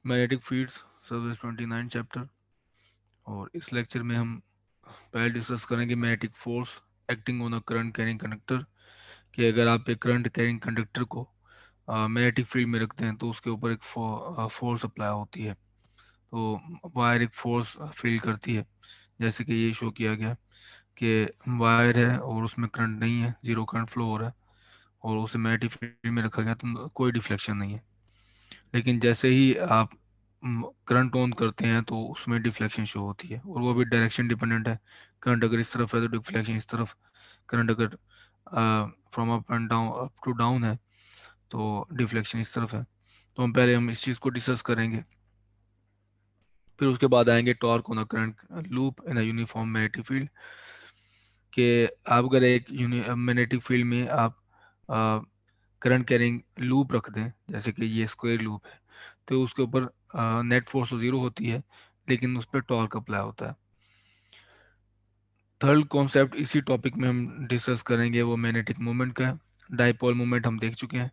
Magnetic fields service 29 chapter. और इस lecture में हम पहले डिस्कस करेंगे magnetic force acting on a current carrying conductor, कि अगर आप एक करंट कैरिंग कंडक्टर को मैग्नेटिक फील्ड में रखते हैं तो उसके ऊपर एक फोर्स अप्लाई होती है। तो वायर एक फोर्स फील करती है, जैसे कि ये शो किया गया कि वायर है और उसमें करंट नहीं है, जीरो करंट फ्लो हो रहा है, और उसे मैग्नेटिक फील्ड में रखा गया तो कोई डिफ्लेक्शन नहीं है। लेकिन जैसे ही आप करंट ऑन करते हैं तो उसमें डिफ्लेक्शन शो होती है, और वो भी डायरेक्शन डिपेंडेंट है। करंट अगर इस तरफ है तो डिफ्लेक्शन इस तरफ, करंट अगर from up and down, up to down है, तो डिफ्लेक्शन इस तरफ है। तो हम इस चीज़ को डिस्कस करेंगे। फिर उसके बाद आएंगे torque on a current loop in a uniform magnetic field, कि आप अगर एक मैग्नेटिक फील्ड में आप करंट कैरिंग लूप रख दें, जैसे कि ये स्क्वायर लूप है, तो उसके ऊपर नेट फोर्स तो जीरो होती है, लेकिन उस पर टॉर्क अप्लाई होता है। थर्ड कॉन्सेप्ट इसी टॉपिक में हम डिस्कस करेंगे, वो मैग्नेटिक मोमेंट का है। डाइपोल मोमेंट हम देख चुके हैं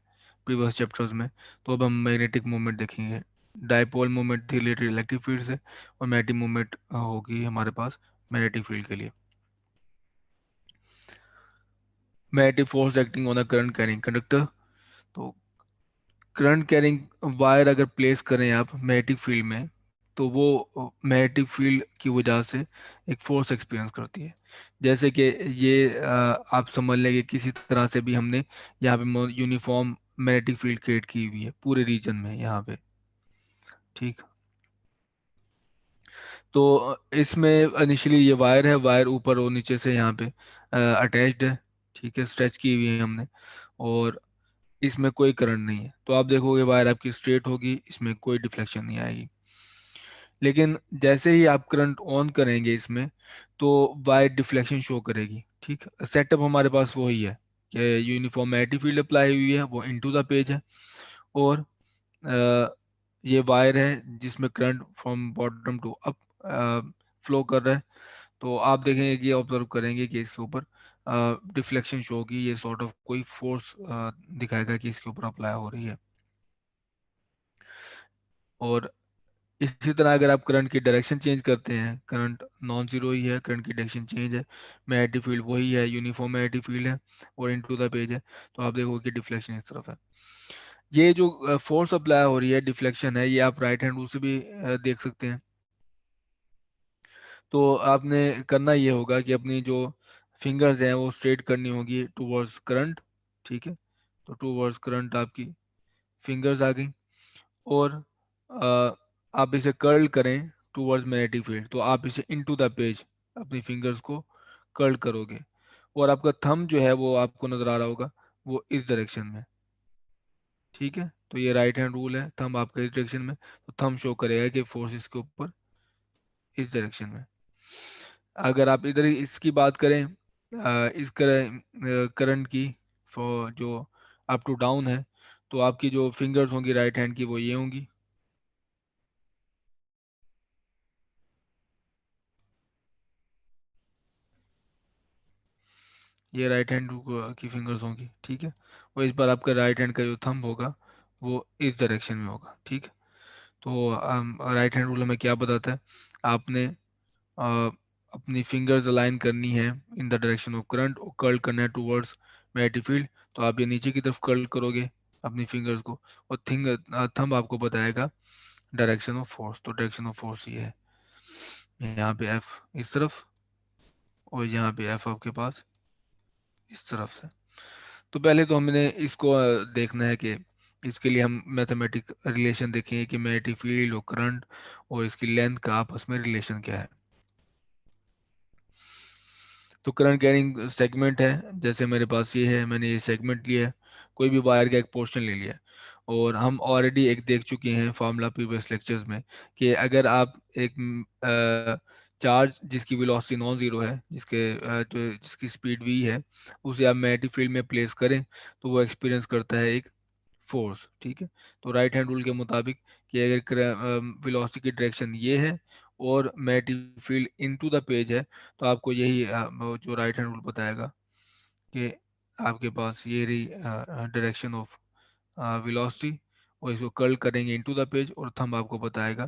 प्रीवियस चैप्टर्स में, तो अब हम मैग्नेटिक मोमेंट देखेंगे। डाइपोल मोमेंट थी रिलेटेड इलेक्ट्रिक फील्ड से, और मैग्नेटिक मोमेंट होगी हमारे पास मैग्नेटिक फील्ड के लिए। Magnetic force acting on a current carrying conductor, तो करंट कैरिंग वायर अगर प्लेस करें आप मैग्नेटिक फील्ड में, तो वो मैग्नेटिक फील्ड की वजह से एक फोर्स एक्सपीरियंस करती है। जैसे कि ये आप समझ लें कि किसी तरह से भी हमने यहाँ पे यूनिफॉर्म मैग्नेटिक फील्ड क्रिएट की हुई है पूरे रीजन में यहाँ पे, ठीक। तो इसमें इनिशियली ये वायर है, वायर ऊपर और नीचे से यहाँ पे अटैच्ड है, ठीक है, स्ट्रेच की हुई है हमने, और इसमें कोई करंट नहीं है। तो आप देखोगे वायर आपकी स्ट्रेट होगी, इसमें कोई डिफ्लेक्शन नहीं आएगी। लेकिन जैसे ही आप करंट ऑन करेंगे इसमें, तो वायर डिफ्लेक्शन शो करेगी, ठीक। सेटअप हमारे पास वही है कि यूनिफॉर्म मैग्नेटिक फील्ड अप्लाई हुई है, वो इनटू द पेज है, और ये वायर है जिसमें current from bottom to up flow कर रहा है। तो आप देखेंगे कि ऑब्जर्व करेंगे कि इसके ऊपर डिफ्लेक्शन शो होगी, ये सॉर्ट ऑफ कोई फोर्स दिखाएगा कि इसके ऊपर अप्लाई हो रही है। और इसी तरह अगर आप करंट की डायरेक्शन चेंज करते हैं, करंट नॉन जीरो ही है, करंट की डायरेक्शन चेंज है, मैग्नेटिक फील्ड वही है, यूनिफॉर्म मैग्नेटिक फील्ड है, और इनटू द पेज है, तो आप देखोगे कि डिफ्लेक्शन इस तरफ है। ये जो फोर्स अप्लाई हो रही है, डिफ्लेक्शन है, ये आप राइट हैंड रूल से भी देख सकते हैं। तो आपने करना ये होगा कि अपनी जो फिंगर्स हैं वो स्ट्रेट करनी होगी टूवर्ड्स करंट, ठीक है। तो टूवर्ड्स करंट आपकी फिंगर्स आ गई, और आप इसे कर्ल करें टूवर्ड्स मैग्नेटिक फील्ड, तो आप इसे इनटू द पेज अपनी फिंगर्स को कर्ल करोगे, और आपका थंब जो है वो आपको नजर आ रहा होगा, वो इस डायरेक्शन में, ठीक है। तो ये राइट हैंड रूल है, थंब आपका इस डायरेक्शन में, तो थंब शो करेगा कि फोर्स इसके ऊपर इस डायरेक्शन में। अगर आप इधर इसकी बात करें, इस करंट की, फॉर जो अप टू डाउन है, तो आपकी जो फिंगर्स होंगी राइट हैंड की वो ये होंगी, ये राइट हैंड की फिंगर्स होंगी, ठीक है। और इस बार आपका राइट हैंड का जो थंब होगा वो इस डायरेक्शन में होगा, ठीक है। तो राइट हैंड रूल हमें क्या बताता है, आपने अ, अपनी फिंगर्स अलाइन करनी है in the direction of current, और कर्ल करना है टूवर्ड्स मैग्नेटिक फील्ड। तो आप ये नीचे की तरफ कर्ल करोगे अपनी फिंगर्स को, और थंब आपको बताएगा डायरेक्शन ऑफ फोर्स। तो डायरेक्शन ऑफ फोर्स ये है, यहाँ पे एफ इस तरफ, और यहाँ पे एफ आपके पास इस तरफ से। तो पहले तो हमने इसको देखना है कि इसके लिए हम मैथमेटिक रिलेशन देखेंगे कि मैग्नेटिक फील्ड और करंट और इसकी लेंथ का आपस में रिलेशन क्या है। तो करंट कैरिंग सेगमेंट है, जैसे मेरे पास ये है, मैंने ये सेगमेंट लिया है, कोई भी वायर का एक पोर्शन ले लिया, और हम ऑलरेडी एक देख चुके हैं फार्मूला प्रीवियस लेक्चर्स में, कि अगर आप एक चार्ज जिसकी वेलोसिटी नॉन जीरो है, जो जिसकी स्पीड v है, उसे आप मैग्नेटिक फील्ड में प्लेस करें, तो वो एक्सपीरियंस करता है एक फोर्स, ठीक है। तो राइट हैंड रूल के मुताबिक कि अगर वेलोसिटी की डायरेक्शन ये है और magnetic field into the page है, तो आपको यही वो जो राइट हैंड रूल बताएगा कि आपके पास ये रही डायरेक्शन ऑफ वेलोसिटी, और इसको कर्ल करेंगे इनटू द पेज, और थंब आपको बताएगा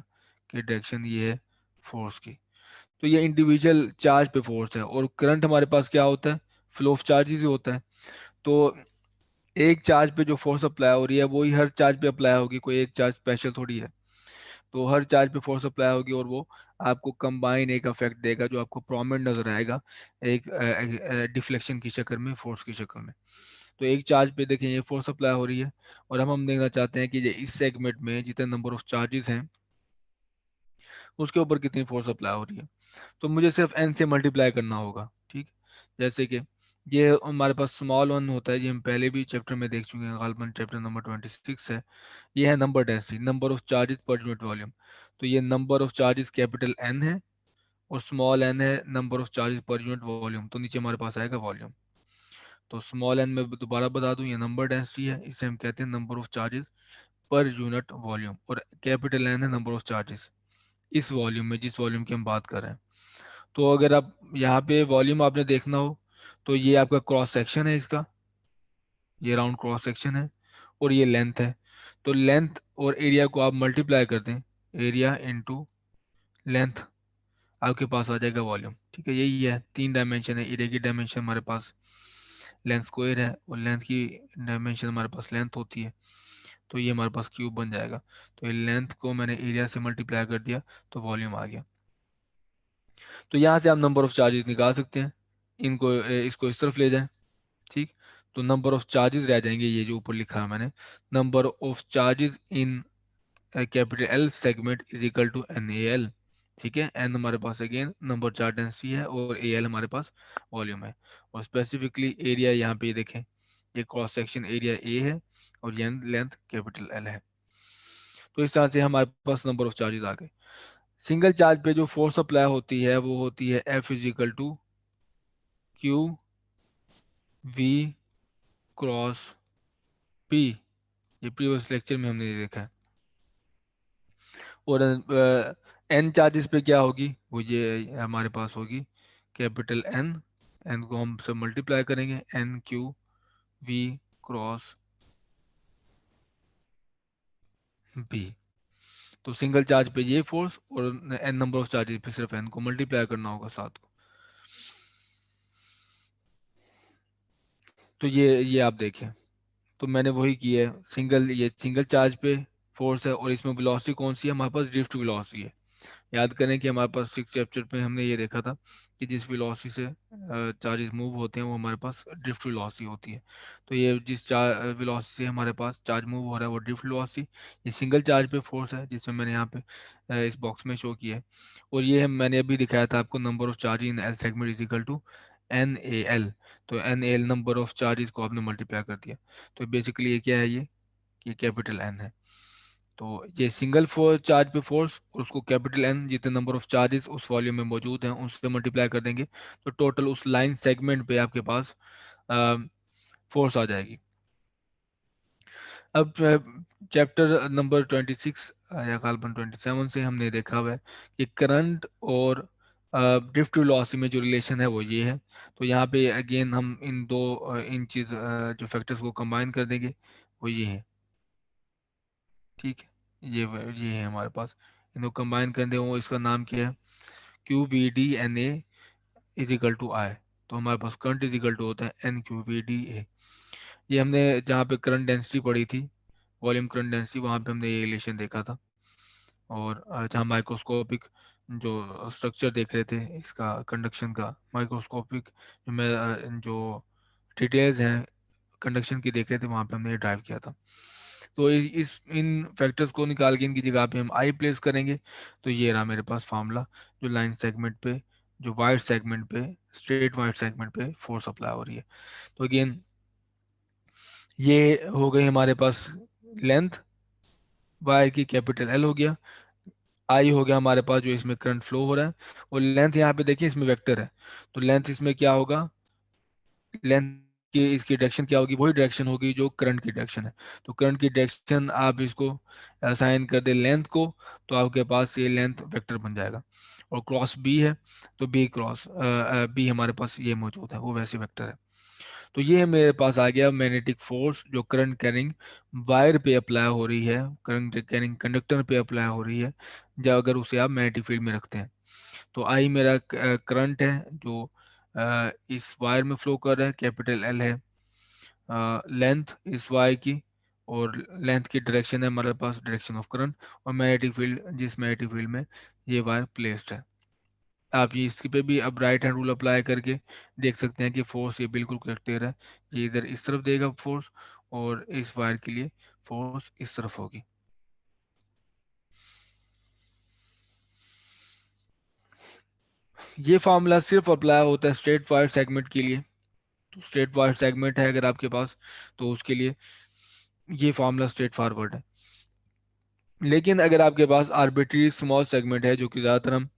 कि डायरेक्शन ये है फोर्स की। तो ये इंडिविजुअल चार्ज पे फोर्स है, और करंट हमारे पास क्या होता है, फ्लो ऑफ चार्जेस ही होता है। तो एक चार्ज पे जो फोर्स अप्लाई हो रही है वही हर चार्ज पे अप्लाई होगी, कोई एक चार्ज स्पेशल थोड़ी है। तो हर चार्ज पे फोर्स अप्लाई होगी, और वो आपको कंबाइन एक इफेक्ट देगा जो आपको प्रोमिनेंट नजर आएगा, एक डिफ्लेक्शन की शक्ल में, फोर्स की शक्ल में। तो एक चार्ज पे देखें ये फोर्स अप्लाई हो रही है, और हम देखना चाहते हैं कि ये इस सेगमेंट में जितने नंबर ऑफ चार्जेस हैं उसके ऊपर कितनी फोर्स अप्लाई हो रही है। तो मुझे सिर्फ एन से मल्टीप्लाई करना होगा, ठीक। जैसे कि ये हमारे पास स्मॉल वन होता है, ये हम पहले भी चैप्टर में देख चुके हैं, गालबन चैप्टर नंबर 26 है। ये है number density, number of charges per unit volume. तो ये number of charges capital N है, और स्मॉल एन है number of charges per unit volume. तो नीचे हमारे पास आएगा वॉल्यूम। तो स्मॉल एन में दोबारा बता दूं, ये नंबर डेंसिटी है, इसे हम कहते हैं number of charges per unit volume, और कैपिटल एन है नंबर ऑफ चार्जेस इस वॉल्यूम में, जिस वॉल्यूम की हम बात कर रहे हैं। तो अगर आप यहाँ पे वॉल्यूम आपने देखना हो, तो ये आपका क्रॉस सेक्शन है इसका, ये राउंड क्रॉस सेक्शन है, और ये लेंथ है। तो लेंथ और एरिया को आप मल्टीप्लाई कर दें, एरिया इंटू लेंथ, आपके पास आ जाएगा वॉल्यूम। ठीक है, यही है, तीन डायमेंशन है, एरिया की डायमेंशन हमारे पास लेंथ स्क्वायर है, और लेंथ की डायमेंशन हमारे पास लेंथ होती है। तो ये हमारे पास क्यूब बन जाएगा। तो ये लेंथ को मैंने एरिया से मल्टीप्लाई कर दिया, तो वॉल्यूम आ गया। तो यहाँ से आप नंबर ऑफ चार्जेस निकाल सकते हैं, इनको इसको इस तरफ ले जाएं, ठीक। तो नंबर ऑफ चार्जेस रह जाएंगे, ये जो ऊपर लिखा है मैंने, number of charges in capital L segment is equal to N A L. ठीक है, एन हमारे पास अगेन नंबर चार्ज डेंसिटी है, और ए एल हमारे पास वॉल्यूम है। और स्पेसिफिकली एरिया यहाँ पे देखें, ये क्रॉस सेक्शन एरिया ए है, और लेंथ कैपिटल एल है। तो इस तरह से हमारे पास नंबर ऑफ चार्जेस आ गए। सिंगल चार्ज पे जो फोर्स अप्लाई होती है वो होती है F is equal to Q V cross P. ये प्रीवियस लेक्चर में हमने देखा है। और एन चार्जेस पे क्या होगी, वो ये हमारे पास होगी कैपिटल एन, एन को हम सब मल्टीप्लाई करेंगे, N Q V cross B. तो सिंगल चार्ज पे ये फोर्स, और एन नंबर ऑफ चार्जेस पे सिर्फ एन को मल्टीप्लाई करना होगा 7 को। तो ये आप देखें, तो मैंने वही किया है, ये सिंगल चार्ज पे फोर्स है, और इसमें वेलोसिटी कौन सी है, हमारे पास ड्रिफ्ट वेलोसिटी है। याद करें कि हमारे पास सिक्स चैप्टर पे हमने ये देखा था कि जिस वेलोसिटी से चार्जेस मूव होते हैं वो हमारे पास ड्रिफ्ट वेलोसिटी होती है। तो ये जिस वेलोसिटी से हमारे पास चार्ज मूव हो रहा है वो ड्रिफ्ट वेलोसिटी। ये सिंगल चार्ज पे फोर्स है, जिसमें मैंने यहाँ पे इस बॉक्स में शो किया है। और ये मैंने अभी दिखाया था आपको, number of charge in L segment is equal to N A L. तो N A L number of charges को आपने मल्टीप्लाई कर दिया। तो बेसिकली ये क्या है, ये कैपिटल एन है। तो ये सिंगल फोर्स चार्ज पे फोर्स, और उसको कैपिटल एन जितने नंबर ऑफ चार्जेस उस वॉल्यूम में मौजूद हैं उससे मल्टीप्लाई कर देंगे, तो टोटल उस लाइन सेगमेंट पे आपके पास फोर्स आ जाएगी। अब चैप्टर नंबर 26 या काल्पन 27 से हमने देखा हुआ है कि करंट और ड्रिफ्ट वेलोसिटी में जो रिलेशन है वो ये है। तो यहाँ पे अगेन हम इन दो इन चीज जो फैक्टर्स को कंबाइन कर देंगे, वो ये है, ठीक है। ये है हमारे पास, इनको कंबाइन कर दें, वो इसका नाम क्या है, Q V D N A is equal to I. तो हमारे पास करंट इज इक्वल टू होता है N Q V D A. ये हमने जहाँ पे करंट डेंसिटी पढ़ी थी, वॉल्यूम करंट डेंसिटी, वहाँ पे हमने ये रिलेशन देखा था। और जहाँ माइक्रोस्कोपिक जो स्ट्रक्चर देख रहे थे इसका कंडक्शन का, माइक्रोस्कोपिक जो डिटेल्स हैं कंडक्शन की देख रहे थे, वहाँ पे हमने ये ड्राइव किया था। तो इस इन फैक्टर्स को निकाल के इनकी जगह पे हम आई प्लेस करेंगे। तो ये रहा मेरे पास फार्मूला, जो लाइन सेगमेंट पे, जो वाइड सेगमेंट पे, स्ट्रेट वाइड सेगमेंट पे फोर्स अप्लाई हो रही है। तो अगेन ये हो गई हमारे पास लेंथ, वायर की कैपिटल एल हो गया, आई हो गया हमारे पास जो इसमें करंट फ्लो हो रहा है, और लेंथ यहाँ पे देखिए इसमें वेक्टर है। तो लेंथ इसमें क्या होगा, लेंथ की इसकी डायरेक्शन क्या होगी, वही डायरेक्शन होगी जो करंट की डायरेक्शन है। तो करंट की डायरेक्शन आप इसको असाइन कर दे लेंथ को, तो आपके पास ये लेंथ वेक्टर बन जाएगा। और क्रॉस बी है, तो बी क्रॉस बी हमारे पास ये मौजूद है, वो वैसे वेक्टर है। तो ये मेरे पास आ गया मैग्नेटिक फोर्स जो करंट कैरिंग वायर पे अप्लाई हो रही है, करंट कैरिंग कंडक्टर पे अप्लाई हो रही है, जब अगर उसे आप मैग्नेटिक फील्ड में रखते हैं। तो आई मेरा करंट है जो इस वायर में फ्लो कर रहा है, कैपिटल एल है लेंथ इस वायर की, और लेंथ की डायरेक्शन है हमारे पास डायरेक्शन ऑफ करंट, और मैग्नेटिक फील्ड जिस मैग्नेटिक फील्ड में ये वायर प्लेस्ड है। आप ये इसके पे भी अब राइट हैंड रूल अप्लाई करके देख सकते हैं कि फोर्स ये बिल्कुल क्लियर है। ये इधर इस तरफ देगा फोर्स, और इस वायर के लिए फोर्स इस तरफ होगी। ये फार्मूला सिर्फ अप्लाई होता है स्ट्रेट वायर सेगमेंट के लिए। तो स्ट्रेट वायर सेगमेंट है अगर आपके पास, तो उसके लिए ये फार्मूला स्ट्रेट फॉरवर्ड है। लेकिन अगर आपके पास आर्बिट्री स्मॉल सेगमेंट है, जो कि ज़्यादातर हम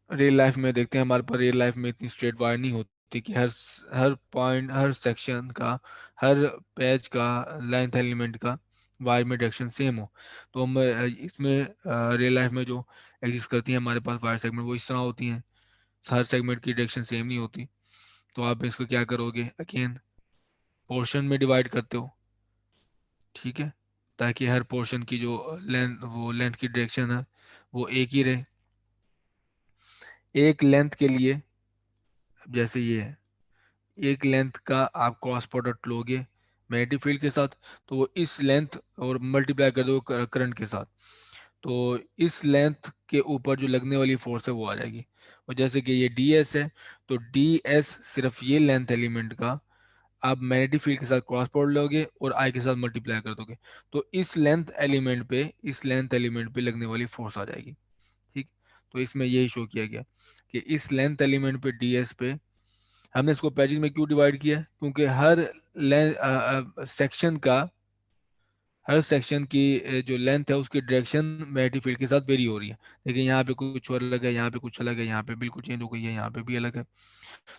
रियल लाइफ में देखते हैं, हमारे पास रियल लाइफ में इतनी स्ट्रेट वायर नहीं होती कि हर पॉइंट, हर सेक्शन का, हर पेज का, लेंथ एलिमेंट का वायर में डायरेक्शन सेम हो। तो हम इसमें रियल लाइफ में जो एग्जिस्ट करती हैं हमारे पास वायर सेगमेंट, वो इस तरह होती हैं, हर सेगमेंट की डायरेक्शन सेम नहीं होती। तो आप इसको क्या करोगे, अगेन पोर्शन में डिवाइड करते हो, ठीक है, ताकि हर पोर्शन की जो लेंथ की डायरेक्शन है वो एक ही रहे। एक लेंथ के लिए, अब जैसे ये है, एक लेंथ का आप क्रॉस प्रोडक्ट लोगे मैग्नेटिक फील्ड के साथ, तो वो इस लेंथ और मल्टीप्लाई कर दो करंट के साथ, तो इस लेंथ के ऊपर जो लगने वाली फोर्स है वो आ जाएगी। और जैसे कि ये डी एस है, तो डी एस सिर्फ ये लेंथ एलिमेंट का आप मैग्नेटिक फील्ड के साथ क्रॉस प्रोडक्ट लोगे और आई के साथ मल्टीप्लाई कर दोगे, तो इस लेंथ एलिमेंट पे लगने वाली फोर्स आ जाएगी। ठीक, तो इसमें यही शो किया गया कि इस लेंथ एलिमेंट पे डीएस पे, हमने इसको पैजेस में क्यों डिवाइड किया है, क्योंकि सेक्शन का हर सेक्शन की जो लेंथ है उसकी डायरेक्शन मैग्नेटिक फील्ड के साथ वेरी हो रही है। लेकिन यहाँ पे कुछ और अलग है, यहाँ पे कुछ अलग है, यहाँ पे बिल्कुल चेंज हो गई है, यहाँ पे भी अलग है।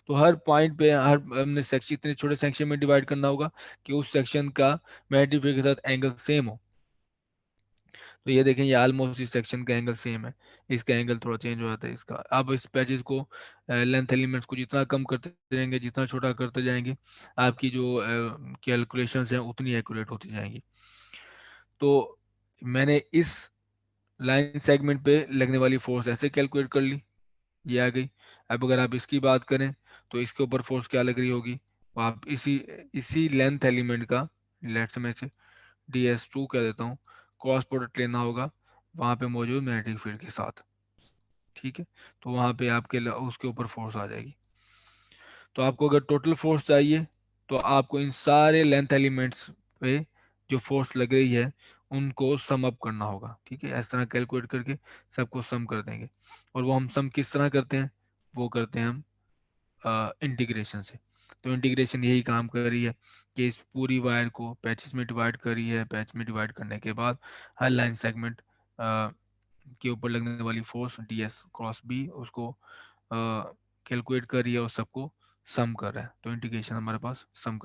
तो हर पॉइंट पे हर हमने सेक्शन इतने छोटे सेक्शन में डिवाइड करना होगा कि उस सेक्शन का मैग्नेटिक फील्ड के साथ एंगल सेम हो। तो ये देखें, ये ऑलमोस्ट इस सेक्शन का एंगल सेम है, इसका एंगल थोड़ा चेंज हो जाता है इसका। अब इस पैचेस को, लेंथ एलिमेंट्स को जितना कम करते जाएंगे, जितना छोटा करते जाएंगे, आपकी जो कैलकुलेशंस हैं उतनी एक्यूरेट होती जाएंगी। तो मैंने इस लाइन सेगमेंट पे लगने वाली फोर्स ऐसे कैलकुलेट कर ली, ये आ गई। अब अगर आप इसकी बात करें तो इसके ऊपर फोर्स क्या लग रही होगी, तो आप इसी इसी लेंथ एलिमेंट का, लेट्स से मैं इसे डी एस टू कह देता हूँ, क्रॉस प्रोडक्ट लेना होगा वहाँ पे मौजूद मैग्नेटिक फील्ड के साथ। ठीक है, तो वहाँ पे आपके उसके ऊपर फोर्स आ जाएगी। तो आपको अगर टोटल फोर्स चाहिए, तो आपको इन सारे लेंथ एलिमेंट्स पे जो फोर्स लग रही है उनको सम अप करना होगा। ठीक है, इस तरह कैलकुलेट करके सबको सम कर देंगे। और वो हम सम किस तरह करते हैं, वो करते हैं हम इंटीग्रेशन से। तो इंटीग्रेशन यही काम कर रही है कि इस पूरी वायर को पैचेस में डिवाइड करी है, पैच में डिवाइड करने के बाद हर लाइन सेगमेंट के ऊपर लगने वाली force D S cross B उसको कैलकुलेट कर रही है और सबको सम कर रहा है। तो इंटीग्रेशन हमारे पास सम